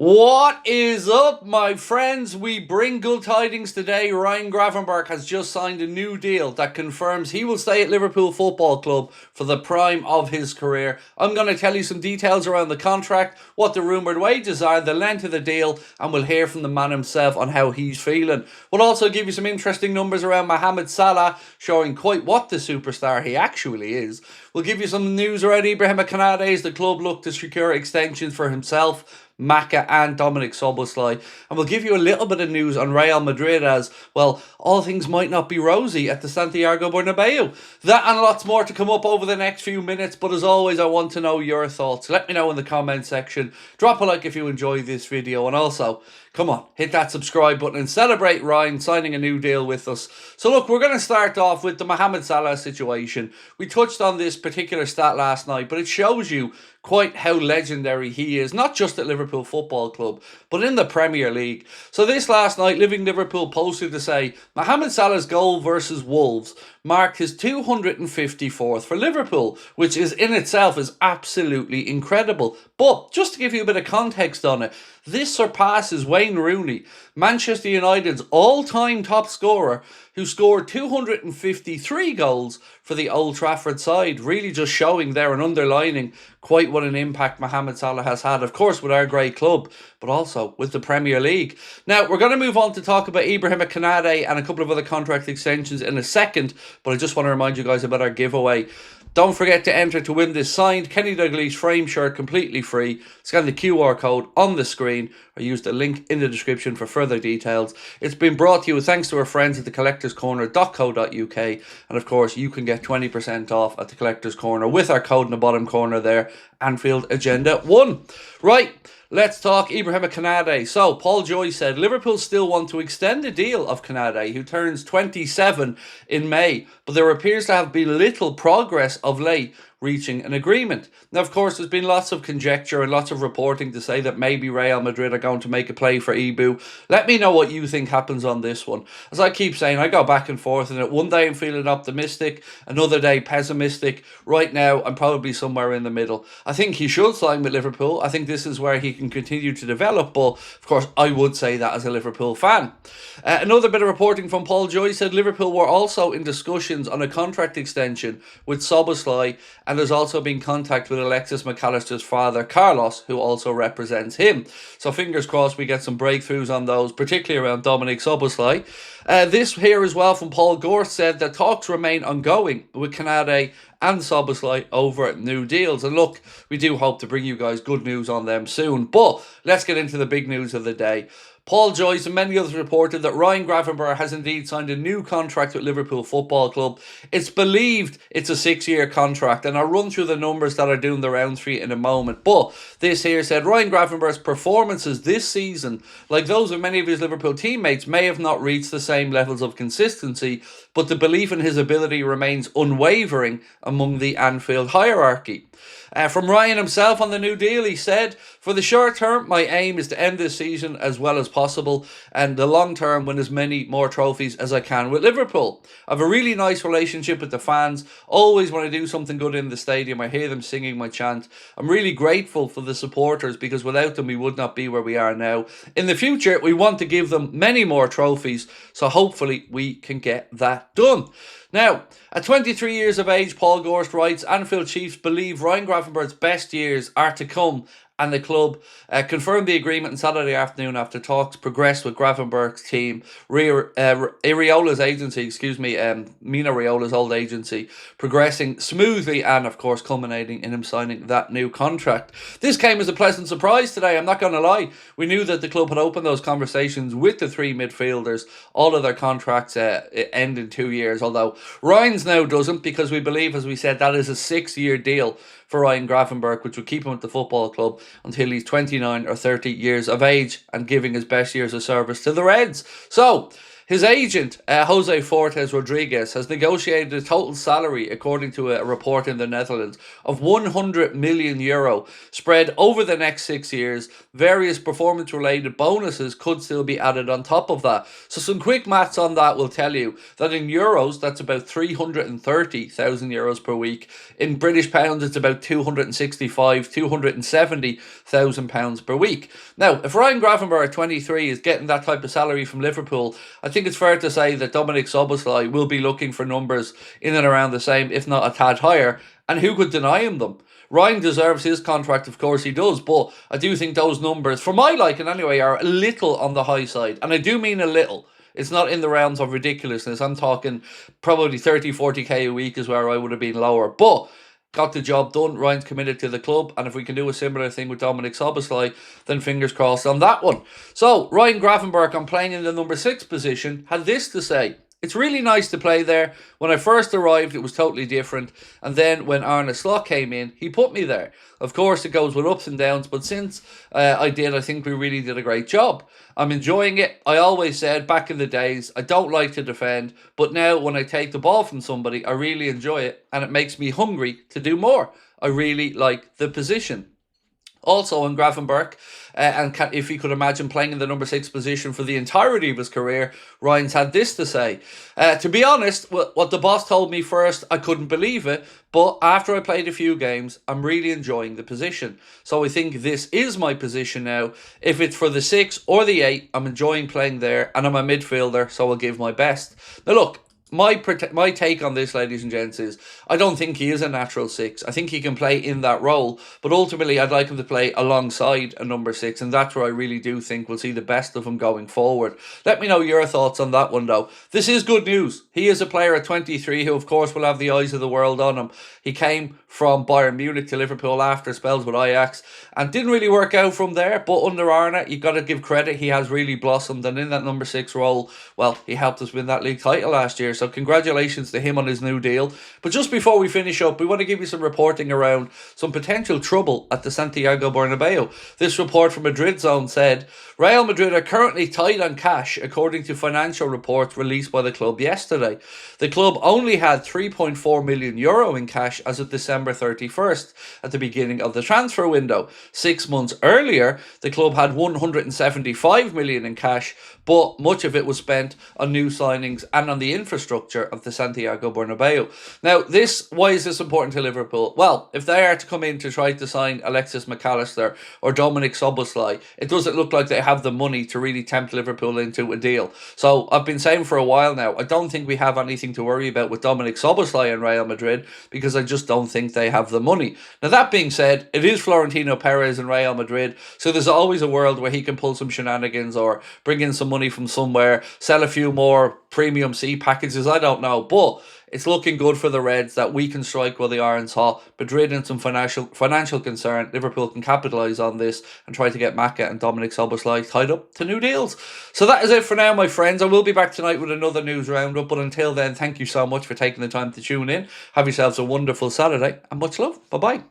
What is up, my friends? We bring good tidings today. Ryan Gravenberch has just signed a new deal that confirms he will stay at Liverpool Football Club for the prime of his career. I'm going to tell you some details around the contract, what the rumoured wages are, the length of the deal, and we'll hear from the man himself on how he's feeling. We'll also give you some interesting numbers around Mohamed Salah, showing quite what the superstar he actually is. We'll give you some news around Ibrahim Konate as the club look to secure extensions for himself, MACCA and Dominic Szoboszlai, and we'll give you a little bit of news on Real Madrid as, well, all things might not be rosy at the Santiago Bernabeu. That and lots more to come up over the next few minutes, but as always, I want to know your thoughts. Let me know in the comment section. Drop a like if you enjoyed this video, and also, come on, hit that subscribe button and celebrate Ryan signing a new deal with us. So look, we're going to start off with the Mohamed Salah situation. We touched on this particular stat last night, but it shows you quite how legendary he is, not just at Liverpool Football Club, but in the Premier League. So this last night, Living Liverpool posted to say, Mohamed Salah's goal versus Wolves marked his 254th for Liverpool, which is in itself is absolutely incredible. But just to give you a bit of context on it, this surpasses Wayne Rooney, Manchester United's all-time top scorer, who scored 253 goals for the Old Trafford side, really just showing there and underlining quite what an impact Mohamed Salah has had, of course, with our great club, but also with the Premier League. Now, we're going to move on to talk about Ibrahim Konate and a couple of other contract extensions in a second, but I just want to remind you guys about our giveaway. Don't forget to enter to win this signed Kenny Dalglish frame shirt completely free. Scan the QR code on the screen or use the link in the description for further details. It's been brought to you thanks to our friends at thecollectorscorner.co.uk, and of course you can get 20% off at the Collectors Corner with our code in the bottom corner there, Anfield Agenda 1. Right, let's talk Ibrahim Konate. So, Paul Joyce said Liverpool still want to extend the deal of Konate, who turns 27 in May, but there appears to have been little progress of late reaching an agreement. Now, of course, there's been lots of conjecture and lots of reporting to say that maybe Real Madrid are going to make a play for Ibu. Let me know what you think happens on this one. As I keep saying, I go back and forth in it. One day I'm feeling optimistic, another day pessimistic. Right now, I'm probably somewhere in the middle. I think he should sign with Liverpool. I think this is where he can continue to develop, but of course, I would say that as a Liverpool fan. Another bit of reporting from Paul Joyce said Liverpool were also in discussions on a contract extension with Szoboszlai, and there's also been contact with Alexis McAllister's father, Carlos, who also represents him. So fingers crossed we get some breakthroughs on those, particularly around Dominic Szoboszlai. This here as well from Paul Gorst said that talks remain ongoing with Konate and Szoboszlai over new deals. And look, we do hope to bring you guys good news on them soon. But let's get into the big news of the day. Paul Joyce and many others reported that Ryan Gravenberch has indeed signed a new contract with Liverpool Football Club. It's believed it's a 6-year contract, and I'll run through the numbers that are doing the rounds for you in a moment. But this here said Ryan Gravenberch's performances this season, like those of many of his Liverpool teammates, may have not reached the same levels of consistency, but the belief in his ability remains unwavering among the Anfield hierarchy. From Ryan himself on the new deal, he said, for the short term, my aim is to end this season as well as possible, and the long term, win as many more trophies as I can with Liverpool. I have a really nice relationship with the fans. Always when I do something good in the stadium, I hear them singing my chant. I'm really grateful for the supporters, because without them, we would not be where we are now. In the future, we want to give them many more trophies, so hopefully we can get that done. Now, at 23 years of age, Paul Gorst writes, Anfield Chiefs believe Ryan Gravenberch's best years are to come, and the club confirmed the agreement on Saturday afternoon after talks progressed with Gravenberch's team, Iriola's agency, Mino Raiola's old agency, progressing smoothly and, of course, culminating in him signing that new contract. This came as a pleasant surprise today, I'm not going to lie. We knew that the club had opened those conversations with the three midfielders. All of their contracts end in 2 years, although Ryan's now doesn't, because we believe, as we said, that is a 6-year deal for Ryan Gravenberch, which will keep him at the football club until he's 29 or 30 years of age and giving his best years of service to the Reds. So, His agent, Jose Fortes Rodriguez, has negotiated a total salary, according to a report in the Netherlands, of €100 million spread over the next 6 years. Various performance-related bonuses could still be added on top of that. So some quick maths on that will tell you that in euros, that's about €330,000 per week. In British pounds, it's about £270,000 per week. Now, if Ryan Gravenberch at 23 is getting that type of salary from Liverpool, I think it's fair to say that Dominic Szoboszlai will be looking for numbers in and around the same, if not a tad higher. And who could deny him them? Ryan deserves his contract, of course he does, but I do think those numbers, for my liking anyway, are a little on the high side. And I do mean a little. It's not in the realms of ridiculousness. I'm talking probably 30, 40k a week is where I would have been lower. But got the job done. Ryan's committed to the club, and if we can do a similar thing with Dominic Szoboszlai, then fingers crossed on that one. So, Ryan Gravenberch, on playing in the number 6 position, had this to say. It's really nice to play there. When I first arrived, it was totally different. And then when Arne Slot came in, he put me there. Of course, it goes with ups and downs. But since I think we really did a great job. I'm enjoying it. I always said back in the days, I don't like to defend. But now when I take the ball from somebody, I really enjoy it. And it makes me hungry to do more. I really like the position. Also in Gravenberch, if he could imagine playing in the number 6 position for the entirety of his career, Ryan's had this to say. To be honest, what the boss told me first, I couldn't believe it, but after I played a few games, I'm really enjoying the position. So I think this is my position now. If it's for the 6 or the 8, I'm enjoying playing there, and I'm a midfielder, so I'll give my best. Now look, my take on this, ladies and gents, is I don't think he is a natural 6. I think he can play in that role, but ultimately I'd like him to play alongside a number 6, and that's where I really do think we'll see the best of him going forward. Let me know your thoughts on that one, though. This is good news. He is a player at 23 who, of course, will have the eyes of the world on him. He came from Bayern Munich to Liverpool after spells with Ajax, and didn't really work out from there, but under Arne, you've got to give credit, he has really blossomed, and in that number 6 role, well, he helped us win that league title last year. So congratulations to him on his new deal. But just before we finish up, we want to give you some reporting around some potential trouble at the Santiago Bernabeu. This report from Madrid Zone said, Real Madrid are currently tight on cash, according to financial reports released by the club yesterday. The club only had €3.4 million in cash as of December 31st, at the beginning of the transfer window. 6 months earlier, the club had €175 million in cash, but much of it was spent on new signings and on the infrastructure of the Santiago Bernabeu. Now, why is this important to Liverpool? Well, if they are to come in to try to sign Alexis McAllister or Dominic Szoboszlai, it doesn't look like they have the money to really tempt Liverpool into a deal. So I've been saying for a while now, I don't think we have anything to worry about with Dominic Szoboszlai and Real Madrid, because I just don't think they have the money. Now, that being said, it is Florentino Perez and Real Madrid, so there's always a world where he can pull some shenanigans or bring in some money from somewhere, sell a few more premium C packages, I don't know, but it's looking good for the Reds that we can strike while the iron's hot. Madrid in some financial concern. Liverpool can capitalise on this and try to get MACCA and Dominic Szoboszlai tied up to new deals. So that is it for now, my friends. I will be back tonight with another news roundup, but until then, thank you so much for taking the time to tune in. Have yourselves a wonderful Saturday, and much love. Bye-bye.